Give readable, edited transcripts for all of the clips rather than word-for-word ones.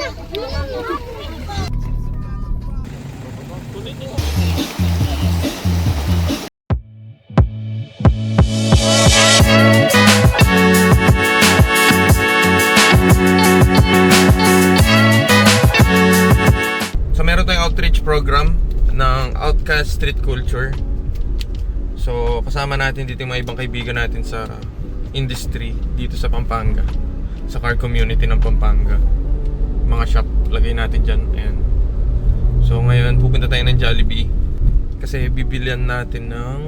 So meron tayong outreach program ng Outcast Street Culture. So kasama natin dito yung mga ibang kaibigan natin sa industry dito sa Pampanga, sa car community ng Pampanga. Mga shop lagay natin dyan. Ayan. So ngayon pupunta tayo ng Jollibee kasi bibilian natin ng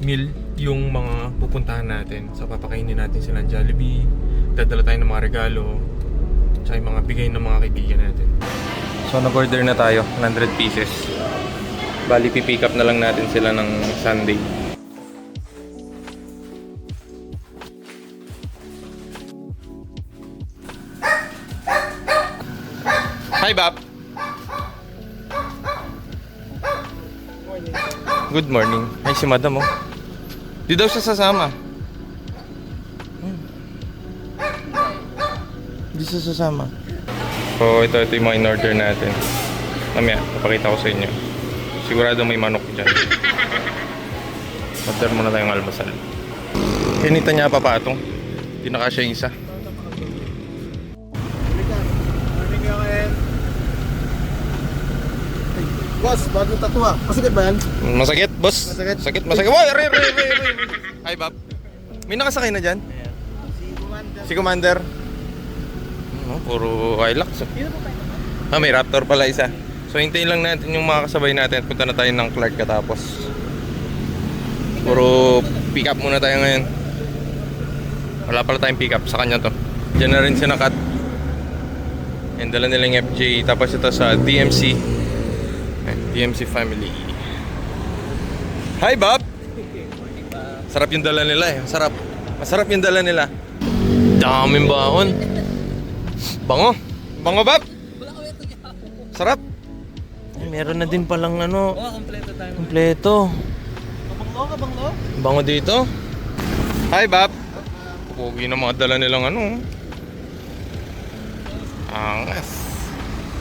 meal yung mga pupuntahan natin. So papakainin natin sila ng Jollibee, dadala tayo ng mga regalo, tsaka yung mga bigay ng mga kaibigan natin. So nag-order na tayo, 100 pieces. Bali pipick up na lang natin sila ng Sunday. Hi Bap! Good morning. Ay si Madam oh. Di daw siya sasama. Di siya sasama. So ito yung mga in-order natin. Mamaya, papakita ko sa inyo. Sigurado may manok dyan. Order muna tayong almasal. Kinita niya pa patong. Di na kasya yung isa. Boss, bagong tattoo ah. Masakit ba yan? Masakit, boss? Masakit. Masakit. Woy, re. Hi, Bab. May nakasakay na dyan? Si Commander. Puro Hilux. May Raptor pala isa. So hintayin lang natin yung mga kasabay natin at punta na tayo ng Clark katapos. Puro pick up muna tayo ngayon. Wala pala tayong pick up, sa kanya to. Diyan na rin sinakat. And dala nila yung FJ. Tapos ito sa DMC. DMC family. Hi Bob! Sarap yung dala nila eh. Sarap. Masarap yung dala nila. Daming baon. Bango. Bango Bob! Sarap. Ay, meron na din palang ano. Kompleto tayo. Kompleto. Kabanglo? Bango dito. Hi Bob! Pugi na mga dala nilang ano. Angas.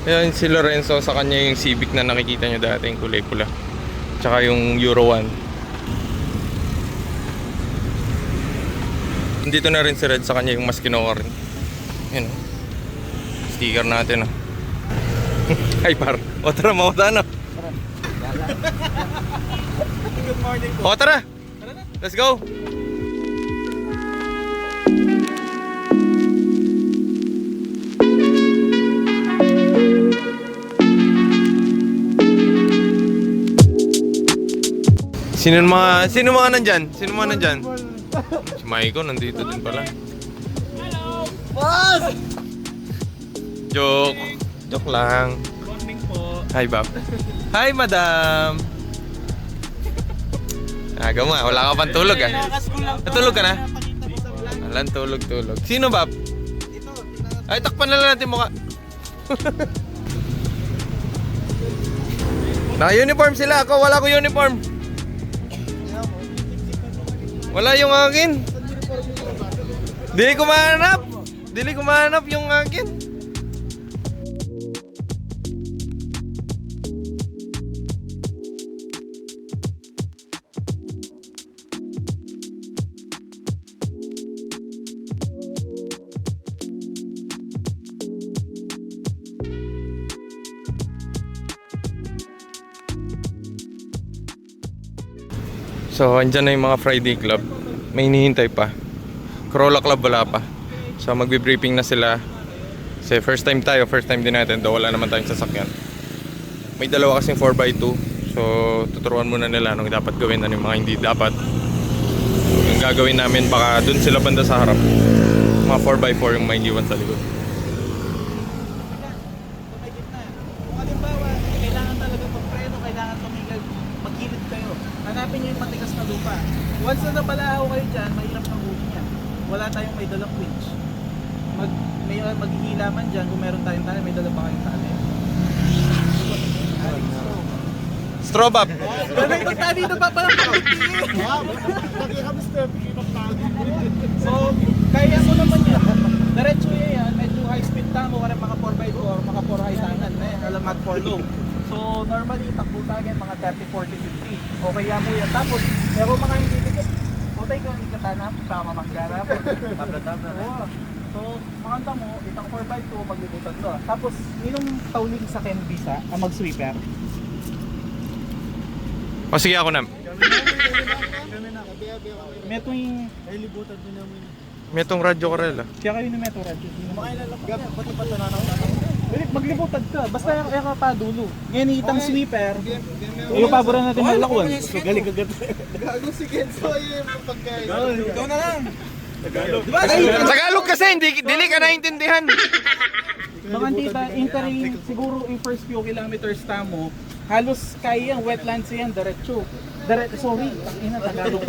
Yan si Lorenzo, sa kanya yung Civic na nakikita nyo dati, yung kulay pula. Tsaka yung Euro 1. Dito na rin si Red, sa kanya yung mas kinuha rin. Yan o. Sticker natin o. Ay par, o tara mauta na. Good morning po. O tara, let's go. Sino mga nandyan? Sino mga nandyan? Si Maiko nandito din pala. Hello! Boss! Joke lang. Morning po. Hi Bob. Hi Madam. Aga mo, wala ka pang tulog ah. Natulog ka na? Walang tulog. Sino Bob? Ay, takpan na lang natin mukha. Naka-uniform sila, ako wala ko uniform. Wala yung akin. Dili ko mahanap yung akin. So, andyan na yung mga Friday Club. May hinihintay pa. Corolla Club wala pa. So, magbe-briefing na sila. Kasi first time din natin. Daw wala naman tayong sasakyan. May dalawa kasing 4x2. So, tuturuan muna nila anong dapat gawin, ano yung mga hindi dapat. Yung gagawin namin, baka dun sila banda sa harap. Mga 4x4 yung may iwan sa likod. Hanapin nyo yung matigas na lupa. Once na napalahaw kayo dyan, mahirap na huli niya. Wala tayong may dalang winch. Maghihila man dyan, kung meron tayong tali, may dala pa kayong tali. Straw Bob! Ganun yung tali na pa palang kapitiin. So, kaya mo naman yan. Diretso yan, medyo high speed lang. Okay yan mo yan. Tapos, meron mga hindi dito. Putay ko, ikatanap, tama manggarap. Tabla-tabla. Oo. So, makanta mo, itang 4x2, maglibutan to. Tapos, ninong tauling sa Ken Visa, ang mag-sweeper. O sige ako na. Meto yung... May itong radyo Karel ah. Kaya kayo ni Meto Radyo. Makailan lang. Pati pa tananaw. Maglibutad ka, basta yung ka pa dulo. Ngayon itang sweeper, yung paboran natin malakwan. So galing agad. Gago si Kenzo yung pagkain. Ikaw na lang. Tagalog kasi, dili ka naintindihan. Mga tita, entering siguro yung first few kilometers tamo, halos kaya yung wetlands yan, diretso. Sorry,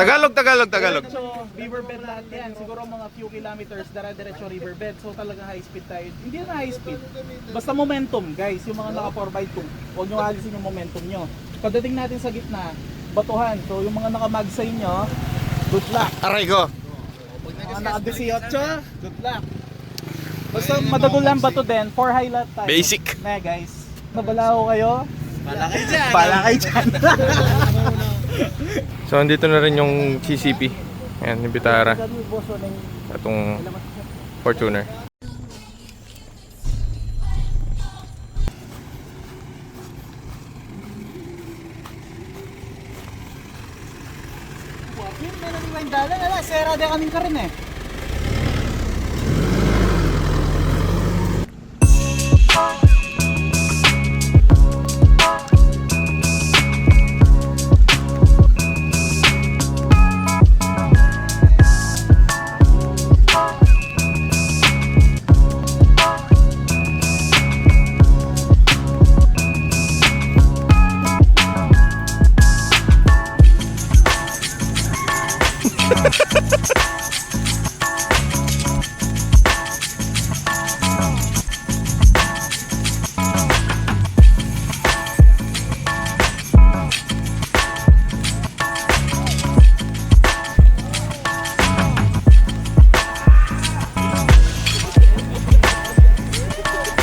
Tagalog. Tagalog. Diretso, riverbed lahat yan. Siguro mga few kilometers, diretso riverbed. So talaga high speed tayo. Hindi na high speed. Basta momentum, guys. Yung mga naka 4x2, huwag nyo alisin yung momentum nyo. Pagdating natin sa gitna, batuhan. So yung mga naka-mag sa inyo, good luck. Aray ko. Mga naka-18, good luck. Basta madagulan bato din, 4 high lot tayo. Basic. Na guys, nabala ko kayo. Palakay dyan. Palakay dyan. So andito na rin yung CCP. Ayan, yung Vitara. Itong Fortuner. Yun, may naniwang dalan. Sera de kaming ka rin eh.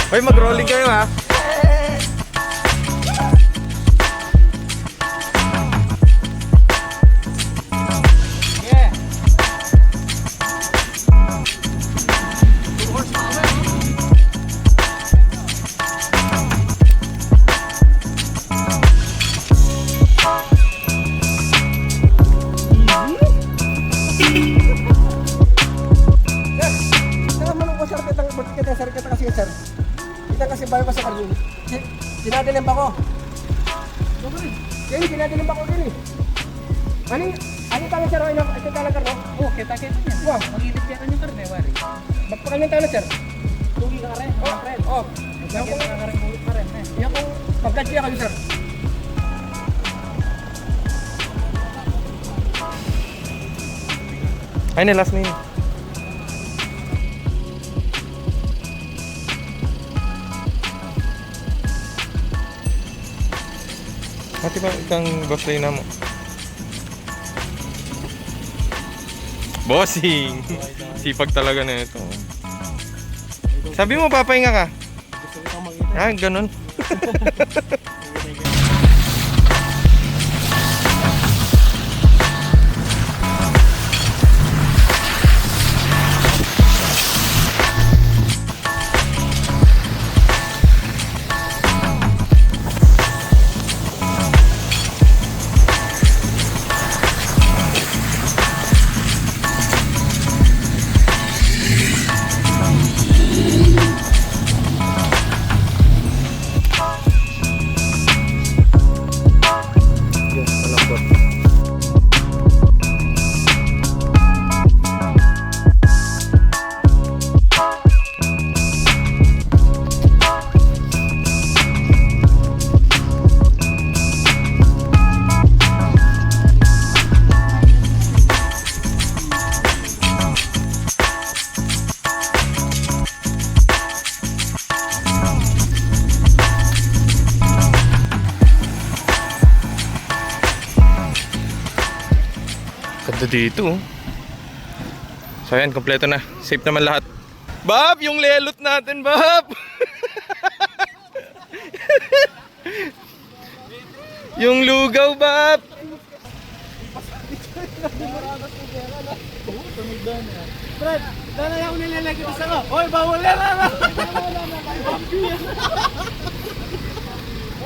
Hoy, mag-rolling kayo ha. Yeah. Kita kasi bayo ka sa karyon. Sinadilim ba ko? Yan, sinadilim ba ko din eh. Ano tala sir? Ito tala karno? Oh, kita-kita niya. Wow. Mag-ilip yan ang karne, wari. Ba't pa kanyang tala sir? Tugi ka rin, mga friend. Oh. Yan kung nakakarimulot pa rin eh. Yan kung pagkadya kayo sir. Ay, na last name. Ati ba itang boss lane na mo? Bossing! Sipag talaga na ito. Sabi mo papahinga ka? Ah, ganun. Ganda dito. So ayan, kompleto na. Safe naman lahat. Bab, yung lelot natin, Bab! yung lugaw, Bab! Oo, tunog doon yan. Brad, lalay ako nilalagay ko sa'yo. Hoy, bawal yan na!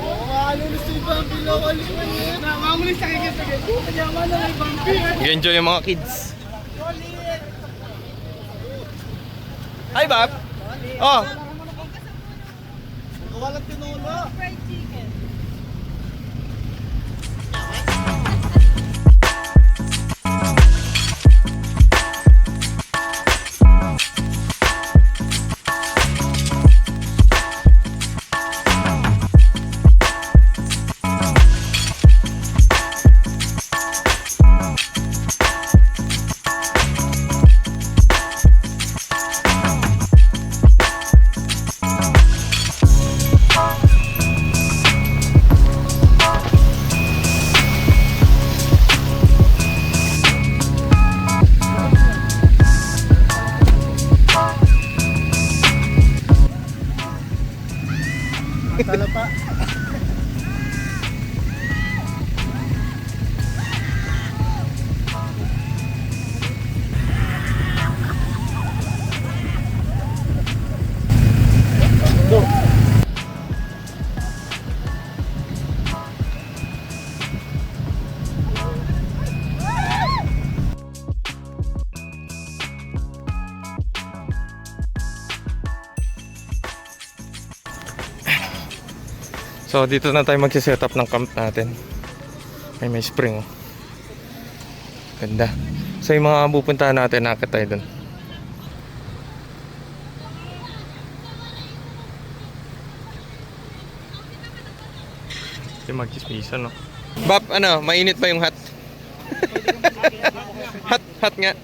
Oo, maalulis si Bambi. Nawalis man yan. Namamulis sa kikisagay. Kanya wala na yung Bambi. Enjoy yung mga kids. Hi, Bob! Oh! Walang tinulo. Fried chicken. Talapa. So dito na tayo magsiset up ng camp natin. May spring oh. Ganda. So yung mga pupuntahan natin, nakit tayo dun. Yung magchismisan no. Bap, ano, mainit pa yung hat? Hat nga.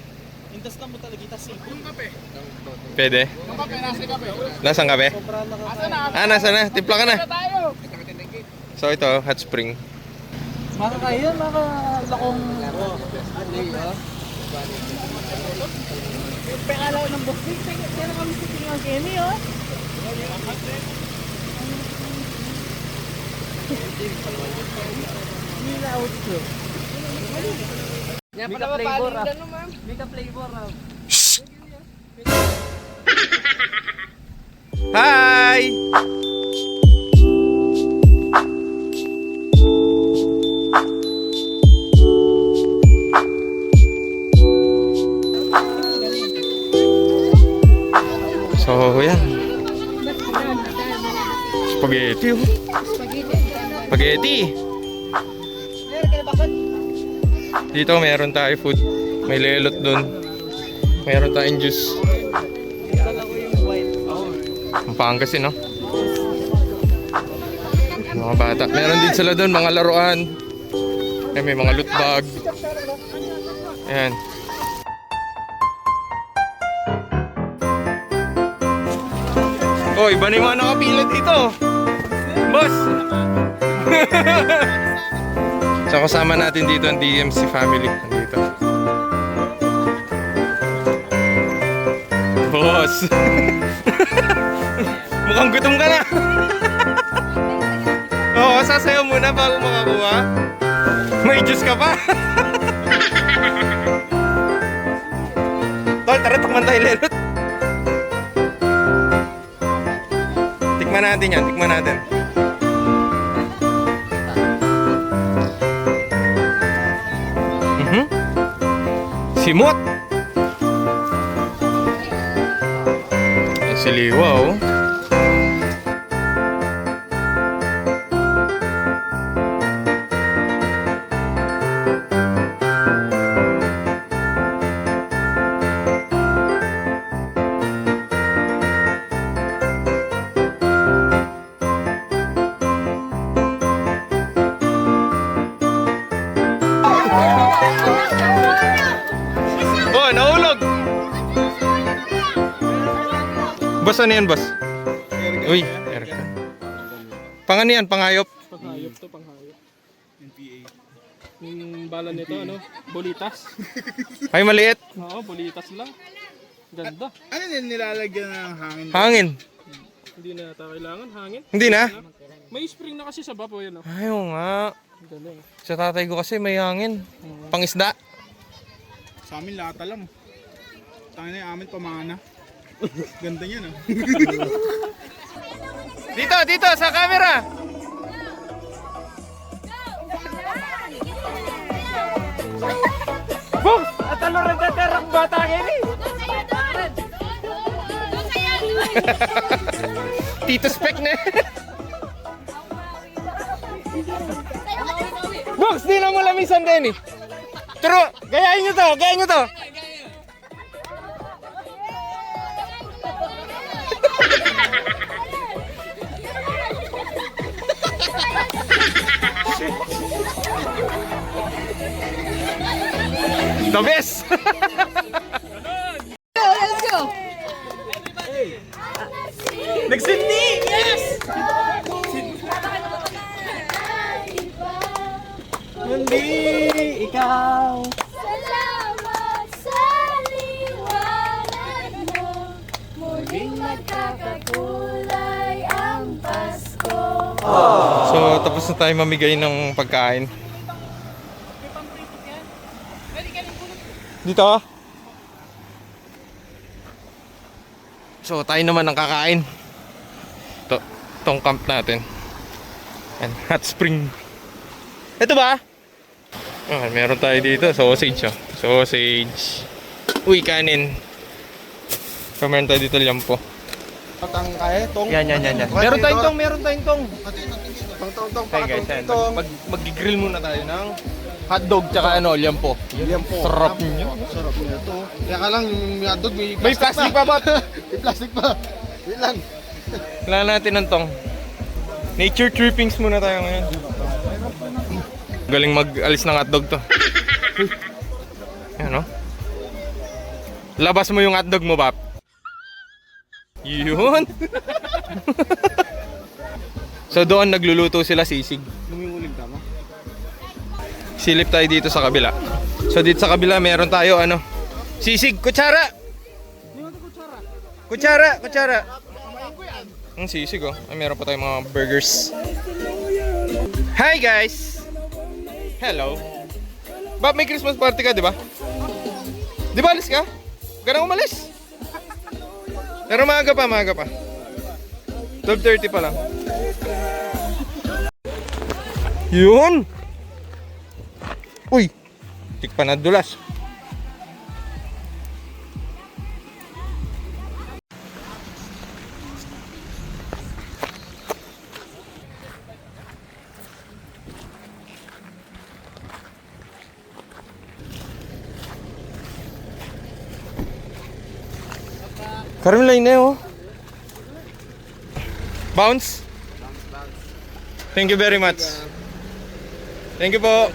Intas na mo talaga itas yung kape. Pwede? Yung kape, nasa kape. Nasaan kape? Sobra na ka. Ah, nasa na? Timpla ka na. Tayo! So ito, hot spring. Makakain, makalakong... Pekalaw ng boxing, kaya kami sa tingin Kenny, oh. Nila outro. Yan pala flavor ah. Mika flavor ah. Hi! So, yan. Spaghetti. Oh. Spaghetti. Dito meron tayo food. May lelot dun. Meron tayong juice. Ang Pangasinan, no? Mga bata. Meron din sila dun, mga laruan. May mga loot bag. Ayan. Oh, iba na yung mga nakapila dito. Boss! So kasama natin dito ang DMC family. Nandito. Boss! Mukhang gutom ka na. Oo, sasayaw muna bago makakuha. May juice ka pa. Tol, tara tukman tayo lelot. Tikman natin yan, tikman natin. Simot! Siliwa oh. Oh, nahulog! Boss, ano yan, boss? Uy, aircon. Pang ano yan? Pangayop? Panghayop to, panghayop. Yung bala nito, ano? Bolitas. Ay, maliit. Oo, bolitas lang. Ganda. Ano din nilalagyan ng hangin? Hangin. Hindi na yata kailangan, hangin. Hindi na? May spring na kasi sa bapo yan, oh. Ayaw nga. Galing. Sa tatay ko kasi may hangin. Pangisda. Sa amin lahat alam. Tangin na yung amin pamana. Ganda niya no. Dito, sa camera. Boss! At ano rin ang bata ngayon eh? Tito Spec na. Box, di na mo lamisan din eh. Pero, gayahin nyo to. The best! Let's go! Nagsindi! Yes! Hindi ikaw. Salamat sa liwanag mo. Muling magkakakulay ang Pasko. So, tapos na tayo mamigay ng pagkain. Dito. So, tayo naman ang kakain. Itong camp natin. And hot spring. Ito ba? Meron tayo dito. Sausage. Sausage. Uy, kanin. So, meron tayo dito lampo. Patang kaya, tong. Yan. Meron tayong tong. Tong, Okay guys, yan. Mag-grill muna tayo ng hotdog tsaka lampo. Sarap niyo. Sarap niya to. Kaya ka lang, yung hotdog May plastic pa ba? May plastic pa. Wait lang. Kailangan natin ng tong. Nature trippings muna tayo ngayon. Galing mag-alis ng hotdog to. Yan o. Labas mo yung hotdog mo, Bap. Yun. So doon nagluluto sila sisig. Luminguling tama. Silip tayo dito sa kabila. So dito sa kabila meron tayo sisig, kutsara. Kutsara. Ang sisig Ay, meron pa tayong mga burgers. Hi guys. Hello. Bab, may Christmas party ka, di ba? Di ba alis ka? Huwag ka na umalis. Pero maaga pa. 12:30 pa lang. Yun! Uy! Tik pa nadulas. Karim line na Bounce? Thank you very much. Thank you po.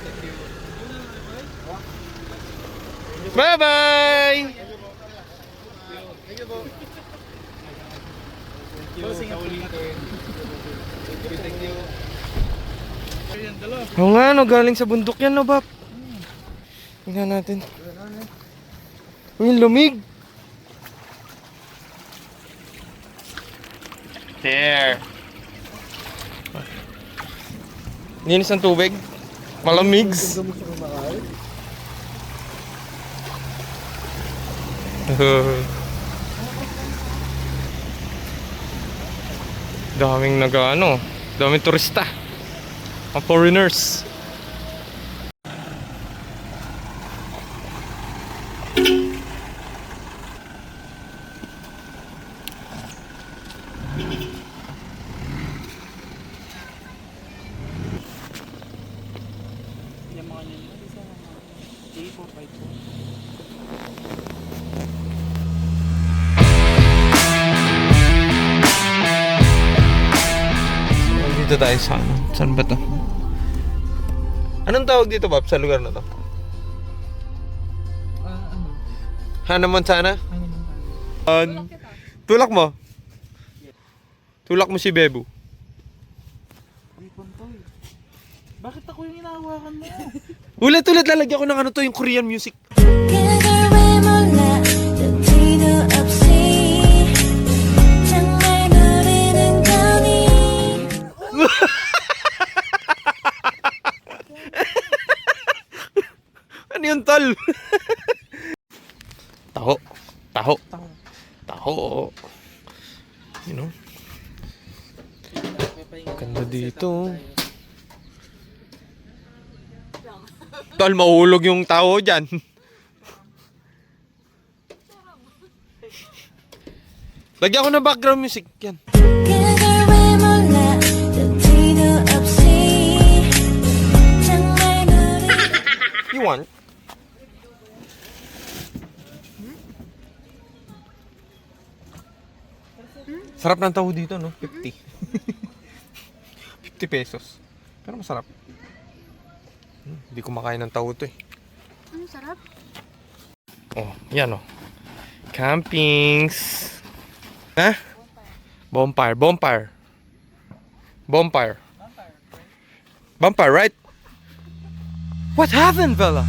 Bye-bye! Oo nga, galing sa bundok yan, Bap? Tingnan natin. Uy, lumig! There. Linis ang tubig. Malamigs. Daming daming turista. Mga foreigners. Yung mga nyo. Isa na mga 3, 4, 5, 4. Dito tayo sa saan ba to? Anong tawag dito, Bob, sa lugar na to? Hana Montana? Tulak mo? Tulak mo si Bebo. Bakit ako yung inahawakan mo? Ulit-ulit lalagyan ko ng yung Korean music. 그댈 왜 몰라 또 뒤도 없이 정말 노래는 거니 Ano yun, tol? Oo. You know? Ganda dito. Tol, mahulog yung tao dyan. Lagyan ko ng background music yan. 그걸 왜 몰라 또 뒤도 없이 정말 우리 You want? Sarap ng taho dito, no? 50. 50 pesos. Pero masarap. Hindi kumakain ng taho to eh. Ano sarap? Oh, yan oh. Campings. Ha? Bonfire. Bonfire. Bonfire. Bonfire, right? What happened, Bella?